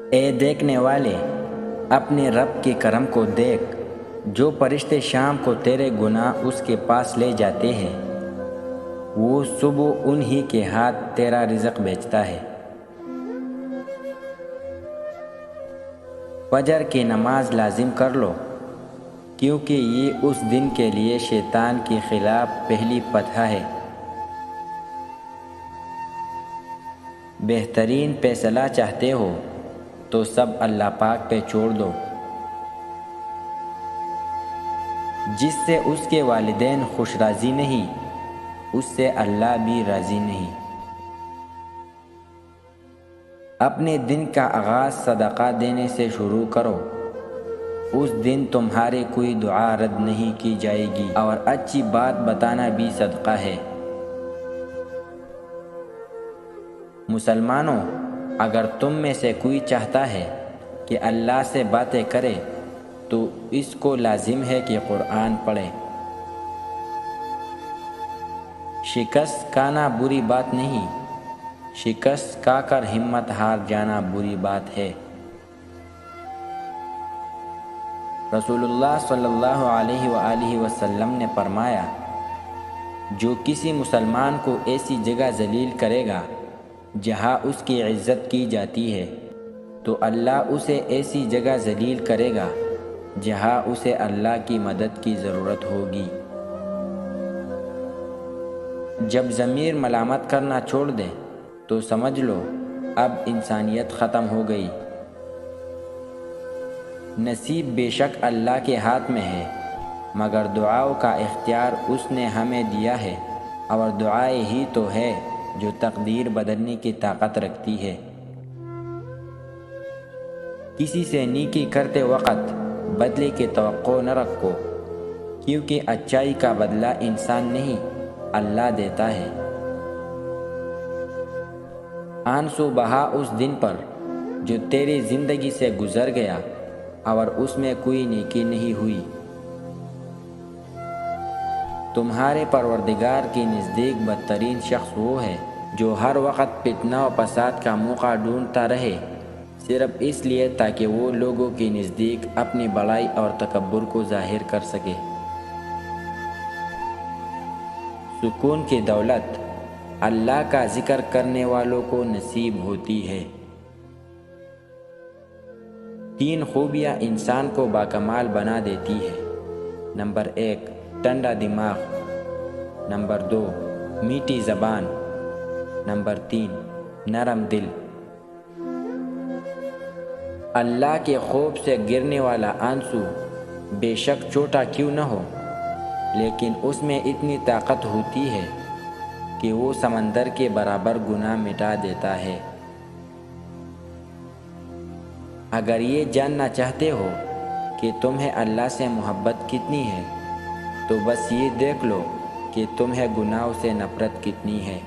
اے دیکھنے والے، اپنے رب کے کرم کو دیکھ، جو فرشتے شام کو تیرے گناہ اس کے پاس لے جاتے ہیں، وہ صبح انہی کے ہاتھ تیرا رزق بیچتا ہے۔ فجر کی نماز لازم کر لو، کیونکہ یہ اس دن کے لیے شیطان کے خلاف پہلی فتح ہے۔ بہترین فیصلہ چاہتے ہو تو سب اللہ پاک پہ چھوڑ دو، جس سے اس کے والدین خوش راضی نہیں، اس سے اللہ بھی راضی نہیں۔ اپنے دن کا آغاز صدقہ دینے سے شروع کرو، اس دن تمہاری کوئی دعا رد نہیں کی جائے گی، اور اچھی بات بتانا بھی صدقہ ہے۔ مسلمانوں، اگر تم میں سے کوئی چاہتا ہے کہ اللہ سے باتیں کرے تو اس کو لازم ہے کہ قرآن پڑھے۔ شکست کھانا بری بات نہیں، شکست کھا کر ہمت ہار جانا بری بات ہے۔ رسول اللہ صلی اللہ علیہ وآلہ وسلم نے فرمایا، جو کسی مسلمان کو ایسی جگہ ذلیل کرے گا جہاں اس کی عزت کی جاتی ہے، تو اللہ اسے ایسی جگہ ذلیل کرے گا جہاں اسے اللہ کی مدد کی ضرورت ہوگی۔ جب ضمیر ملامت کرنا چھوڑ دے تو سمجھ لو اب انسانیت ختم ہو گئی۔ نصیب بے شک اللہ کے ہاتھ میں ہے، مگر دعاؤں کا اختیار اس نے ہمیں دیا ہے، اور دعائیں ہی تو ہے جو تقدیر بدلنے کی طاقت رکھتی ہے۔ کسی سے نیکی کرتے وقت بدلے کی توقع نہ رکھو، کیونکہ اچائی کا بدلہ انسان نہیں، اللہ دیتا ہے۔ آنسو بہا اس دن پر جو تیری زندگی سے گزر گیا اور اس میں کوئی نیکی نہیں ہوئی۔ تمہارے پروردگار کے نزدیک بدترین شخص وہ ہے جو ہر وقت فتنہ و فساد کا موقع ڈھونڈتا رہے، صرف اس لیے تاکہ وہ لوگوں کے نزدیک اپنی بڑائی اور تکبر کو ظاہر کر سکے۔ سکون کی دولت اللہ کا ذکر کرنے والوں کو نصیب ہوتی ہے۔ 3 خوبیاں انسان کو باکمال بنا دیتی ہے۔ نمبر 1، ٹھنڈا دماغ۔ نمبر 2، میٹھی زبان۔ نمبر 3، نرم دل۔ اللہ کے خوف سے گرنے والا آنسو بے شک چھوٹا کیوں نہ ہو، لیکن اس میں اتنی طاقت ہوتی ہے کہ وہ سمندر کے برابر گناہ مٹا دیتا ہے۔ اگر یہ جاننا چاہتے ہو کہ تمہیں اللہ سے محبت کتنی ہے، تو بس یہ دیکھ لو کہ تمہیں گناہوں سے نفرت کتنی ہے۔